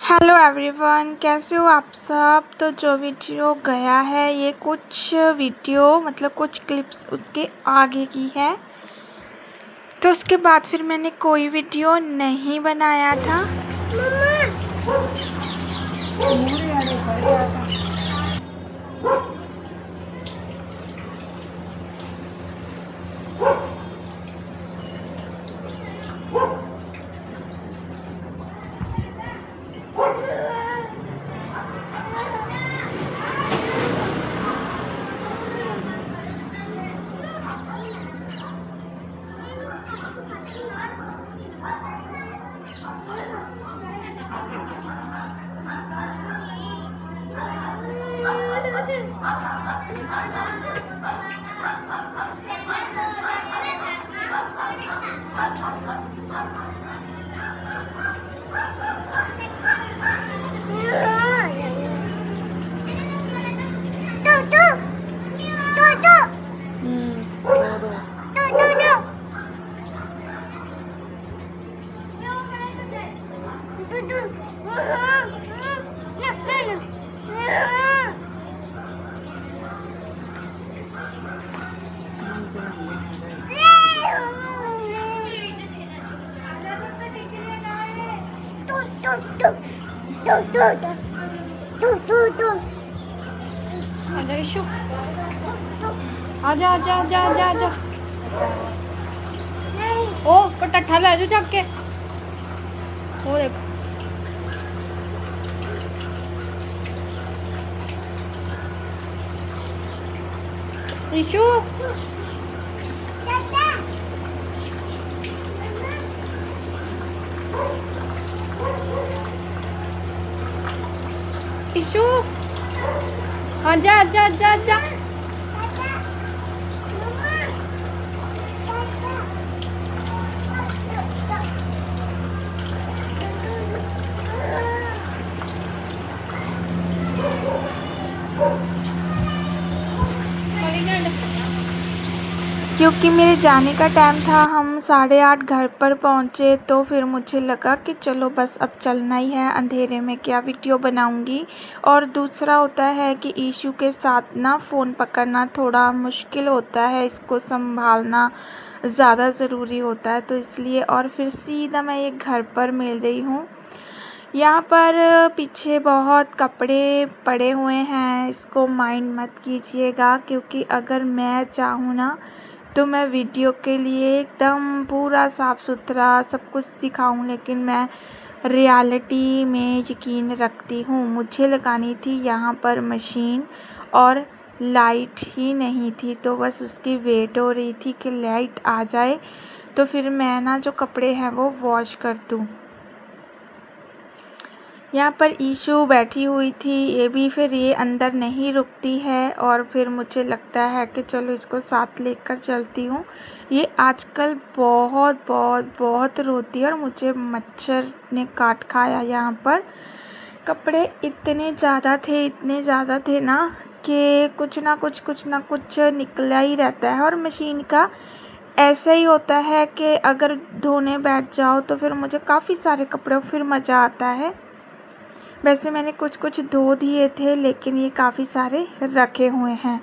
Hello everyone, कैसे हो आप सब। तो जो वीडियो गया है ये कुछ वीडियो मतलब कुछ क्लिप्स उसके आगे की है। तो उसके बाद फिर मैंने कोई वीडियो नहीं बनाया था। आजा इशू, आजा आजा आजा आजा आजा। ओ पटाठा ले जाओ चक के। वो देख इशू, इशू आजा आजा आजा आजा। क्योंकि मेरे जाने का टाइम था, हम 8:30 घर पर पहुँचे, तो फिर मुझे लगा कि चलो बस अब चलना ही है, अंधेरे में क्या वीडियो बनाऊंगी। और दूसरा होता है कि ईशू के साथ ना फ़ोन पकड़ना थोड़ा मुश्किल होता है, इसको संभालना ज़्यादा ज़रूरी होता है, तो इसलिए। और फिर सीधा मैं ये घर पर मिल रही हूँ। यहाँ पर पीछे बहुत कपड़े पड़े हुए हैं, इसको माइंड मत कीजिएगा, क्योंकि अगर मैं चाहूँ ना तो मैं वीडियो के लिए एकदम पूरा साफ़ सुथरा सब कुछ दिखाऊं, लेकिन मैं रियलिटी में यकीन रखती हूँ। मुझे लगानी थी यहाँ पर मशीन और लाइट ही नहीं थी, तो बस उसकी वेट हो रही थी कि लाइट आ जाए तो फिर मैं ना जो कपड़े हैं वो वॉश कर दूँ। यहाँ पर ईशू बैठी हुई थी, ये भी फिर ये अंदर नहीं रुकती है, और फिर मुझे लगता है कि चलो इसको साथ लेकर चलती हूँ। ये आजकल बहुत बहुत बहुत रोती है और मुझे मच्छर ने काट खाया। यहाँ पर कपड़े इतने ज़्यादा थे ना कि कुछ ना कुछ निकला ही रहता है। और मशीन का ऐसा ही होता है कि अगर धोने बैठ जाओ तो फिर मुझे काफ़ी सारे कपड़े फिर मज़ा आता है। वैसे मैंने कुछ धो दिए थे, लेकिन ये काफ़ी सारे रखे हुए हैं।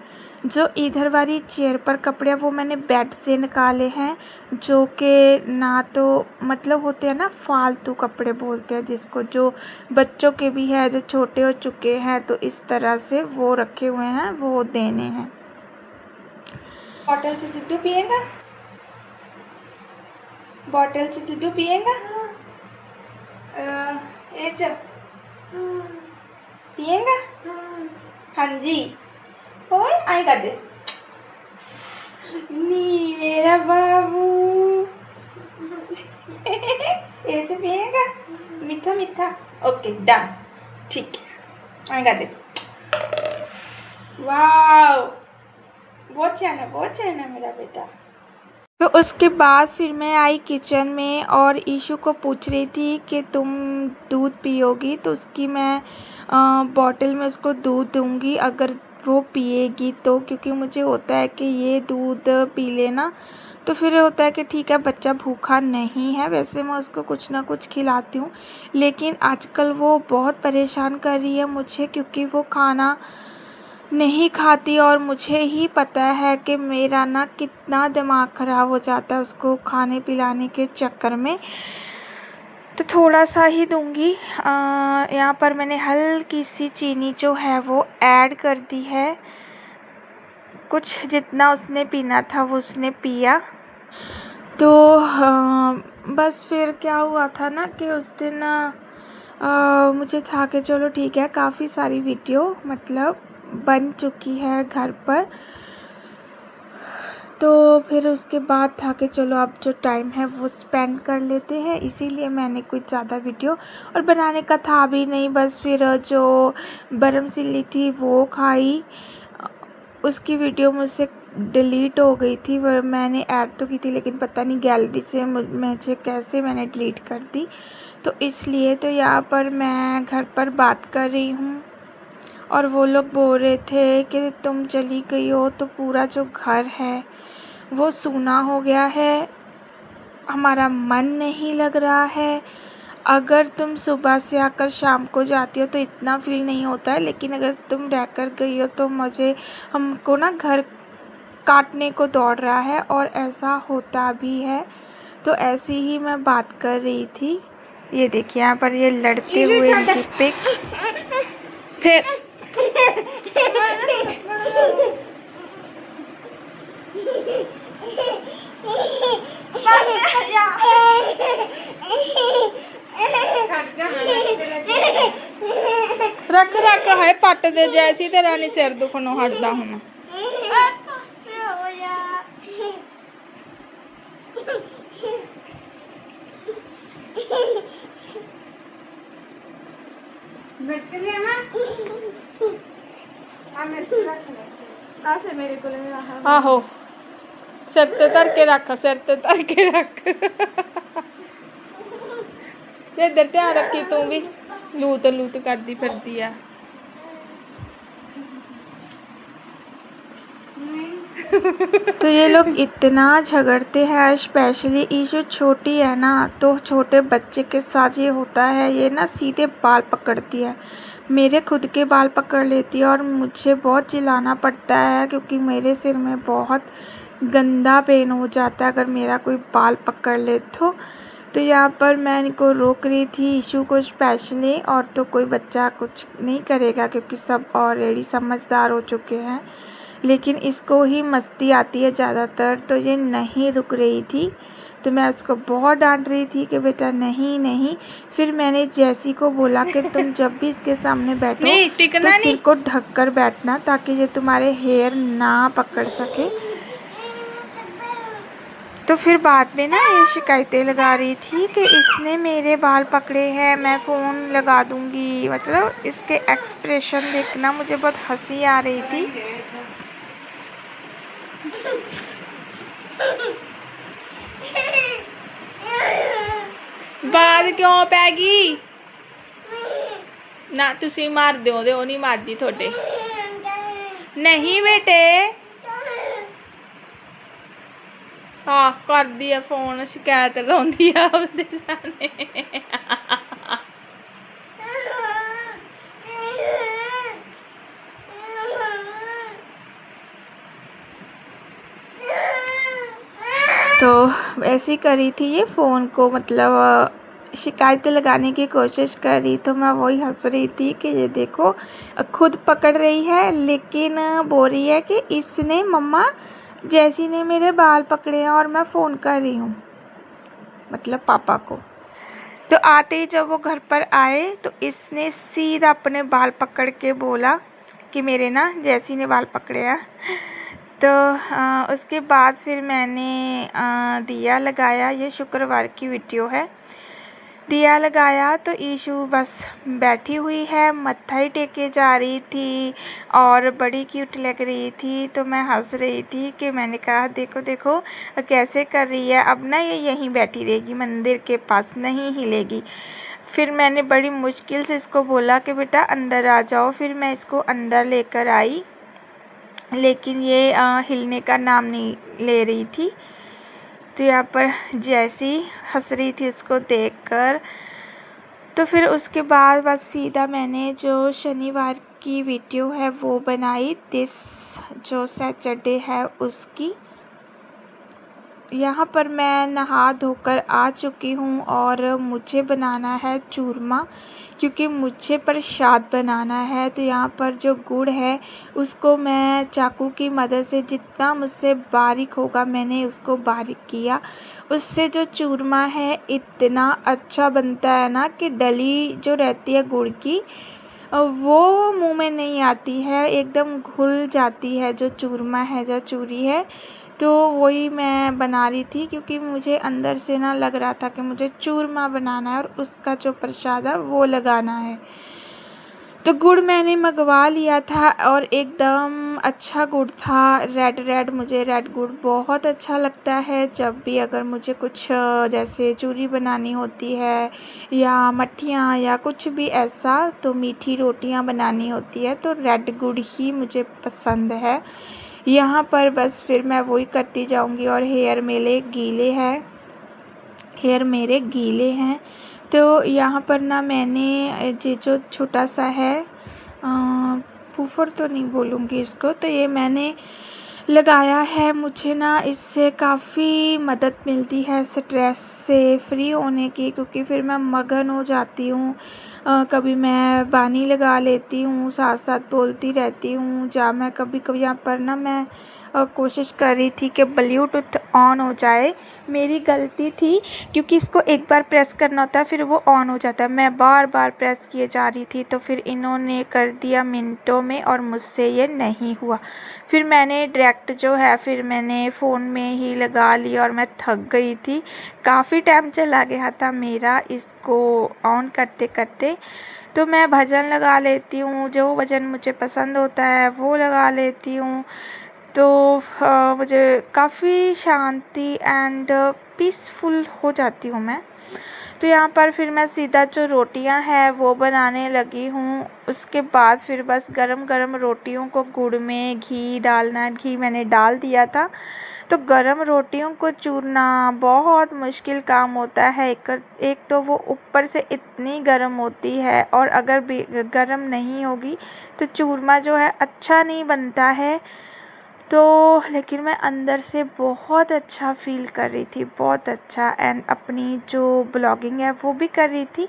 जो इधर वाली चेयर पर कपड़े वो मैंने बेड से निकाले हैं, जो कि ना तो मतलब होते हैं ना फालतू कपड़े बोलते हैं जिसको, जो बच्चों के भी है, जो छोटे हो चुके हैं, तो इस तरह से वो रखे हुए हैं, वो देने हैं। बॉटल से दूध पिएगा, बॉटल से दूध पिएगा, पिएगा। हाँ जी, ओए आई कर दे नी मेरा बाबू। ये जो पिएगा मीठा मीठा, ओके डन, ठीक है, आई कर दे। वाह, बहुत अच्छा है ना मेरा बेटा। तो उसके बाद फिर मैं आई किचन में और ईशू को पूछ रही थी कि तुम दूध पियोगी, तो उसकी मैं बॉटल में उसको दूध दूंगी अगर वो पिएगी तो, क्योंकि मुझे होता है कि ये दूध पी लेना तो फिर होता है कि ठीक है बच्चा भूखा नहीं है, वैसे मैं उसको कुछ ना कुछ खिलाती हूँ, लेकिन आजकल वो बहुत परेशान कर रही है मुझे, क्योंकि वो खाना नहीं खाती और मुझे ही पता है कि मेरा ना कितना दिमाग ख़राब हो जाता है उसको खाने पिलाने के चक्कर में। तो थोड़ा सा ही दूंगी। यहाँ पर मैंने हल्की सी चीनी जो है वो ऐड कर दी है, कुछ जितना उसने पीना था वो उसने पिया। तो बस फिर क्या हुआ था ना कि उस दिन मुझे था कि चलो ठीक है, काफ़ी सारी वीडियो मतलब बन चुकी है घर पर, तो फिर उसके बाद था कि चलो अब जो टाइम है वो स्पेंड कर लेते हैं, इसीलिए मैंने कुछ ज़्यादा वीडियो और बनाने का था भी नहीं। बस फिर जो बरम सिल्ली थी वो खाई, उसकी वीडियो मुझसे डिलीट हो गई थी, वह मैंने ऐड तो की थी लेकिन पता नहीं गैलरी से मुझे कैसे मैंने डिलीट कर दी, तो इसलिए। तो यहाँ पर मैं घर पर बात कर रही हूँ और वो लोग बोल रहे थे कि तुम चली गई हो तो पूरा जो घर है वो सूना हो गया है, हमारा मन नहीं लग रहा है। अगर तुम सुबह से आकर शाम को जाती हो तो इतना फील नहीं होता है, लेकिन अगर तुम रहकर गई हो तो हमको ना घर काटने को दौड़ रहा है, और ऐसा होता भी है। तो ऐसी ही मैं बात कर रही थी। ये देखिए यहाँ पर ये लड़ते हुए इनकी पिक। फिर रख रख है पट दे जैसी तेरा नहीं सिर दुखनों हटदा हुण। आहो सिर ते धर के रख, सिर ते धर के रख। इधर ध्यान रखी तू भी, लूत लूत करदी फिरदी आ। तो ये लोग इतना झगड़ते हैं, स्पेशली ईशू छोटी है ना, तो छोटे बच्चे के साथ ये होता है, ये ना सीधे बाल पकड़ती है, मेरे खुद के बाल पकड़ लेती है और मुझे बहुत चिल्लाना पड़ता है क्योंकि मेरे सिर में बहुत गंदा पेन हो जाता है अगर मेरा कोई बाल पकड़ ले तो यहाँ पर मैं इनको रोक रही थी ईशू को स्पेशली, और तो कोई बच्चा कुछ नहीं करेगा क्योंकि सब ऑलरेडी समझदार हो चुके हैं, लेकिन इसको ही मस्ती आती है ज़्यादातर, तो ये नहीं रुक रही थी। तो मैं उसको बहुत डांट रही थी कि बेटा नहीं नहीं। फिर मैंने जैसी को बोला कि तुम जब भी इसके सामने बैठो तो सिर को ढक कर बैठना ताकि ये तुम्हारे हेयर ना पकड़ सके। तो फिर बाद में ना ये शिकायतें लगा रही थी कि इसने मेरे बाल पकड़े हैं, मैं फ़ोन लगा दूंगी। मतलब इसके एक्सप्रेशन देखना मुझे बहुत हंसी आ रही थी। बाल क्यों पैगी ना, तुसी मार दो दे, नहीं मारदी थोड़े। नहीं बेटे हाँ कर दिया फोन, शिकायत लाउंदी आ आपदे सामने। तो ऐसी करी थी ये फ़ोन को, मतलब शिकायतें लगाने की कोशिश कर रही, तो मैं वही हंस रही थी कि ये देखो खुद पकड़ रही है लेकिन बोल रही है कि इसने मम्मा जैसी ने मेरे बाल पकड़े हैं और मैं फ़ोन कर रही हूँ, मतलब पापा को। तो आते ही जब वो घर पर आए तो इसने सीधा अपने बाल पकड़ के बोला कि मेरे ना जैसी ने बाल पकड़े हैं। तो उसके बाद फिर मैंने दिया लगाया, ये शुक्रवार की वीडियो है। दिया लगाया तो ईशू बस बैठी हुई है, मत्था ही टेके जा रही थी और बड़ी क्यूट लग रही थी। तो मैं हंस रही थी कि मैंने कहा देखो देखो कैसे कर रही है, अब ना ये यहीं बैठी रहेगी, मंदिर के पास नहीं हिलेगी। फिर मैंने बड़ी मुश्किल से इसको बोला कि बेटा अंदर आ जाओ, फिर मैं इसको अंदर लेकर आई, लेकिन ये हिलने का नाम नहीं ले रही थी। तो यहाँ पर जैसी हंस रही थी उसको देखकर। तो फिर उसके बाद बस सीधा मैंने जो शनिवार की वीडियो है वो बनाई, दिस जो सैटरडे है उसकी। यहाँ पर मैं नहा धोकर आ चुकी हूँ और मुझे बनाना है चूरमा, क्योंकि मुझे प्रसाद बनाना है। तो यहाँ पर जो गुड़ है उसको मैं चाकू की मदद से जितना मुझसे बारीक होगा मैंने उसको बारीक किया। उससे जो चूरमा है इतना अच्छा बनता है ना कि डली जो रहती है गुड़ की वो मुंह में नहीं आती है, एकदम घुल जाती है जो चूरमा है, जो चूरी है। तो वही मैं बना रही थी, क्योंकि मुझे अंदर से ना लग रहा था कि मुझे चूरमा बनाना है और उसका जो प्रसाद है वो लगाना है। तो गुड़ मैंने मंगवा लिया था और एकदम अच्छा गुड़ था, रेड मुझे रेड गुड़ बहुत अच्छा लगता है। जब भी अगर मुझे कुछ जैसे चूरी बनानी होती है या मट्ठियाँ या कुछ भी ऐसा, तो मीठी रोटियां बनानी होती है तो रेड गुड़ ही मुझे पसंद है। यहाँ पर बस फिर मैं वही करती जाऊँगी। और हेयर मेरे गीले हैं। तो यहाँ पर ना मैंने ये जो छोटा सा है पुफर तो नहीं बोलूँगी इसको, तो ये मैंने लगाया है। मुझे ना इससे काफ़ी मदद मिलती है स्ट्रेस से फ्री होने की, क्योंकि फिर मैं मगन हो जाती हूँ। कभी मैं बानी लगा लेती हूँ, साथ साथ बोलती रहती हूँ। मैं कभी यहाँ पर ना मैं कोशिश कर रही थी कि ब्लूटूथ ऑन हो जाए। मेरी गलती थी, क्योंकि इसको एक बार प्रेस करना होता है फिर वो ऑन हो जाता है। मैं बार बार प्रेस किए जा रही थी, तो फिर इन्होंने कर दिया मिनटों में और मुझसे ये नहीं हुआ। फिर मैंने डायरेक्ट जो है फिर मैंने फ़ोन में ही लगा लिया और मैं थक गई थी। काफ़ी टाइम चला गया था मेरा इसको ऑन करते करते। तो मैं भजन लगा लेती हूँ, जो भजन मुझे पसंद होता है वो लगा लेती हूँ। तो मुझे काफ़ी शांति एंड पीसफुल हो जाती हूँ मैं। तो यहाँ पर फिर मैं सीधा जो रोटियां हैं वो बनाने लगी हूँ। उसके बाद फिर बस गरम गरम रोटियों को गुड़ में घी डालना, घी मैंने डाल दिया था। तो गरम रोटियों को चूरना बहुत मुश्किल काम होता है। एक तो वो ऊपर से इतनी गरम होती है और अगर गरम नहीं होगी तो चूरमा जो है अच्छा नहीं बनता है। तो लेकिन मैं अंदर से बहुत अच्छा फ़ील कर रही थी, बहुत अच्छा। एंड अपनी जो ब्लॉगिंग है वो भी कर रही थी।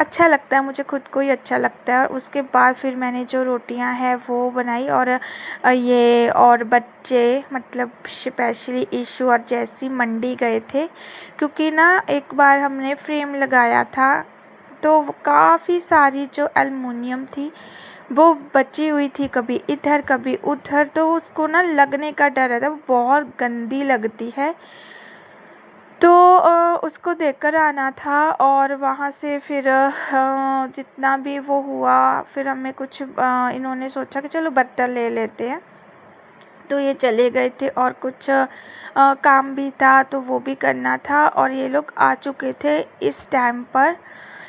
अच्छा लगता है मुझे, खुद को ही अच्छा लगता है। और उसके बाद फिर मैंने जो रोटियां हैं वो बनाई। और ये और बच्चे मतलब स्पेशली ईशू और जैसी मंडी गए थे, क्योंकि ना एक बार हमने फ्रेम लगाया था तो काफ़ी सारी जो एल्युमिनियम थी वो बची हुई थी, कभी इधर कभी उधर। तो उसको ना लगने का डर रहता है, वो बहुत गंदी लगती है। तो उसको देखकर आना था और वहाँ से फिर जितना भी वो हुआ फिर हमें कुछ इन्होंने सोचा कि चलो बर्तन ले लेते हैं। तो ये चले गए थे और कुछ काम भी था तो वो भी करना था। और ये लोग आ चुके थे इस टाइम पर।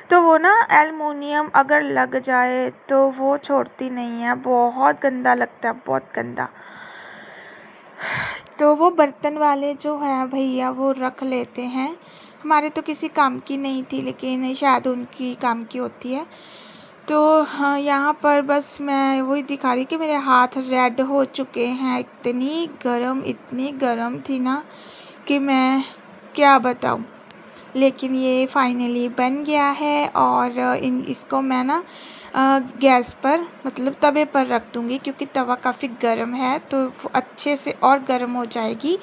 तो वो ना एल्युमिनियम अगर लग जाए तो वो छोड़ती नहीं है, बहुत गंदा लगता है, बहुत गंदा। तो वो बर्तन वाले जो हैं भैया वो रख लेते हैं। हमारे तो किसी काम की नहीं थी, लेकिन शायद उनकी काम की होती है। तो हाँ, यहाँ पर बस मैं वही दिखा रही कि मेरे हाथ रेड हो चुके हैं। इतनी गरम थी ना कि मैं क्या बताऊँ। लेकिन ये फाइनली बन गया है और इसको मैं ना गैस पर मतलब तवे पर रख दूँगी, क्योंकि तवा काफ़ी गर्म है तो वो अच्छे से और गर्म हो जाएगी।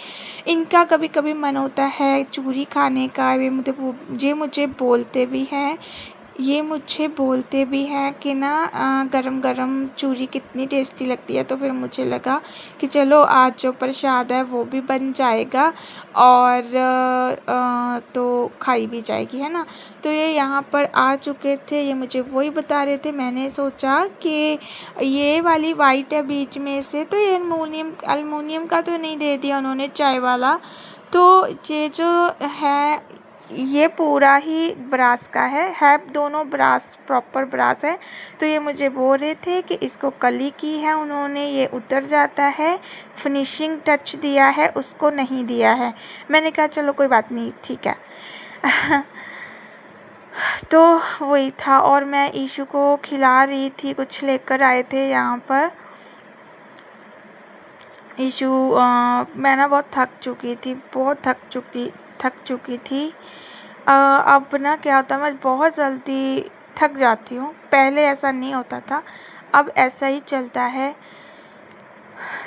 इनका कभी कभी मन होता है चूरी खाने का। ये मुझे बोलते भी हैं कि ना गरम गरम चूरी कितनी टेस्टी लगती है। तो फिर मुझे लगा कि चलो आज जो प्रसाद है वो भी बन जाएगा और तो खाई भी जाएगी, है ना। तो ये यहाँ पर आ चुके थे, ये मुझे वही बता रहे थे। मैंने सोचा कि ये वाली वाइट है बीच में से, तो ये एल्युमिनियम का तो नहीं दे दिया उन्होंने, चाय वाला। तो ये जो है ये पूरा ही ब्रास का है दोनों ब्रास, प्रॉपर ब्रास है। तो ये मुझे बोल रहे थे कि इसको कली की है उन्होंने, ये उतर जाता है, फिनिशिंग टच दिया है उसको नहीं दिया है। मैंने कहा चलो कोई बात नहीं, ठीक है। तो वही था, और मैं ईशु को खिला रही थी, कुछ लेकर आए थे यहाँ पर। ईशु मैं ना बहुत थक चुकी थी, बहुत थक चुकी थी। अब ना क्या होता है, मैं बहुत जल्दी थक जाती हूँ, पहले ऐसा नहीं होता था, अब ऐसा ही चलता है।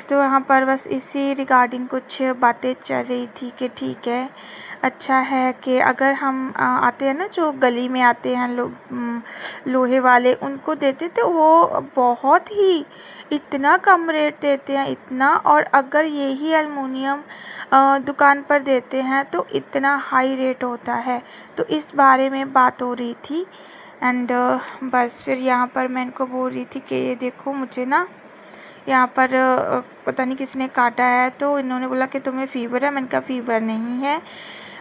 तो यहाँ पर बस इसी रिगार्डिंग कुछ बातें चल रही थी कि ठीक है, अच्छा है कि अगर हम आते हैं ना, जो गली में आते हैं लोहे वाले, उनको देते तो वो बहुत ही इतना कम रेट देते हैं, इतना। और अगर यही एलुमिनियम दुकान पर देते हैं तो इतना हाई रेट होता है। तो इस बारे में बात हो रही थी। एंड बस फिर यहाँ पर मैं इनको बोल रही थी कि ये देखो मुझे ना यहाँ पर पता नहीं किसने काटा है। तो इन्होंने बोला कि तुम्हें फ़ीवर है। मैंने कहा फ़ीवर नहीं है,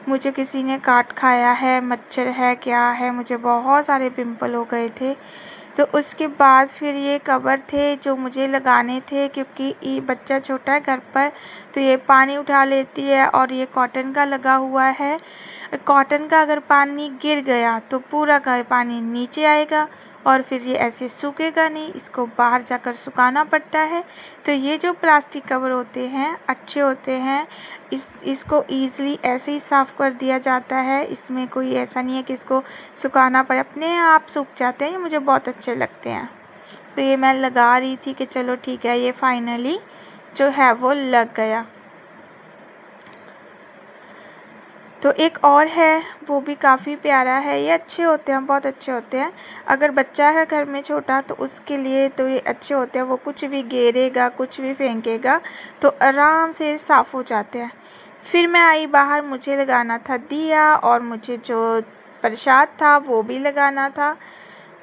मुझे किसी ने काट खाया है, मच्छर है, क्या है, मुझे बहुत सारे पिंपल हो गए थे। तो उसके बाद फिर ये कवर थे जो मुझे लगाने थे, क्योंकि ये बच्चा छोटा है घर पर, तो ये पानी उठा लेती है। और ये कॉटन का लगा हुआ है, कॉटन का अगर पानी गिर गया तो पूरा का पानी नीचे आएगा और फिर ये ऐसे सूखेगा नहीं, इसको बाहर जाकर सुखाना पड़ता है। तो ये जो प्लास्टिक कवर होते हैं अच्छे होते हैं, इसको ईज़िली ऐसे ही साफ़ कर दिया जाता है। इसमें कोई ऐसा नहीं है कि इसको सुखाना पड़े, अपने आप सूख जाते हैं। ये मुझे बहुत अच्छे लगते हैं। तो ये मैं लगा रही थी कि चलो ठीक है, ये फाइनली जो है वो लग गया। तो एक और है, वो भी काफ़ी प्यारा है। ये अच्छे होते हैं, बहुत अच्छे होते हैं। अगर बच्चा है घर में छोटा तो उसके लिए तो ये अच्छे होते हैं। वो कुछ भी गेरेगा, कुछ भी फेंकेगा तो आराम से साफ़ हो जाते हैं। फिर मैं आई बाहर, मुझे लगाना था दिया और मुझे जो प्रसाद था वो भी लगाना था।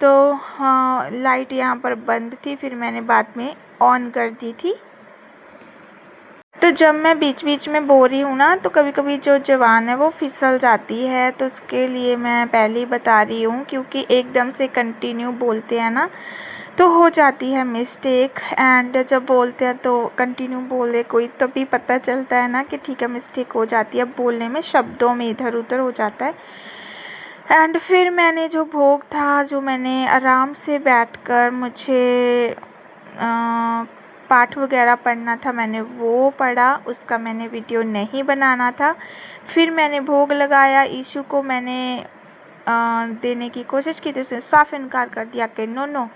तो हाँ, लाइट यहाँ पर बंद थी, फिर मैंने बाद में ऑन कर दी थी। तो जब मैं बीच बीच में बो रही हूँ ना, तो कभी कभी जो ज़बान है वो फिसल जाती है, तो उसके लिए मैं पहले ही बता रही हूँ, क्योंकि एकदम से कंटिन्यू बोलते हैं ना तो हो जाती है मिस्टेक। एंड जब बोलते हैं तो कंटिन्यू बोले कोई, तभी पता चलता है ना कि ठीक है मिस्टेक हो जाती है, बोलने में शब्दों में इधर उधर हो जाता है। एंड फिर मैंने जो भोग था, जो मैंने आराम से बैठकर मुझे पाठ वगैरह पढ़ना था, मैंने वो पढ़ा, उसका मैंने वीडियो नहीं बनाना था। फिर मैंने भोग लगाया, ईशु को मैंने देने की कोशिश की, तो उसने साफ इनकार कर दिया कि नो नो।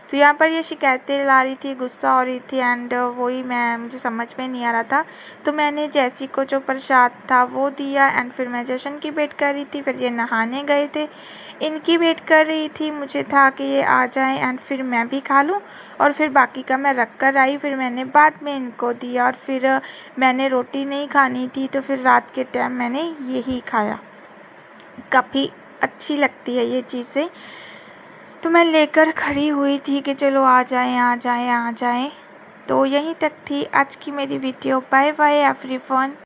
तो यहाँ पर ये शिकायतें ला रही थी, गुस्सा हो रही थी। एंड वही मुझे समझ में नहीं आ रहा था, तो मैंने जैसी को जो प्रसाद था वो दिया। एंड फिर मैं जशन की वेट कर रही थी, फिर ये नहाने गए थे, इनकी वेट कर रही थी। मुझे था कि ये आ जाएं एंड फिर मैं भी खा लूँ, और फिर बाकी का मैं रख कर आई। फिर मैंने बाद में इनको दिया, और फिर मैंने रोटी नहीं खानी थी, तो फिर रात के टाइम मैंने यही खाया। काफ़ी अच्छी लगती है ये चीज़ें, तो मैं लेकर खड़ी हुई थी कि चलो आ जाएं आ जाएं आ जाएं। तो यहीं तक थी आज की मेरी वीडियो। Bye bye everyone.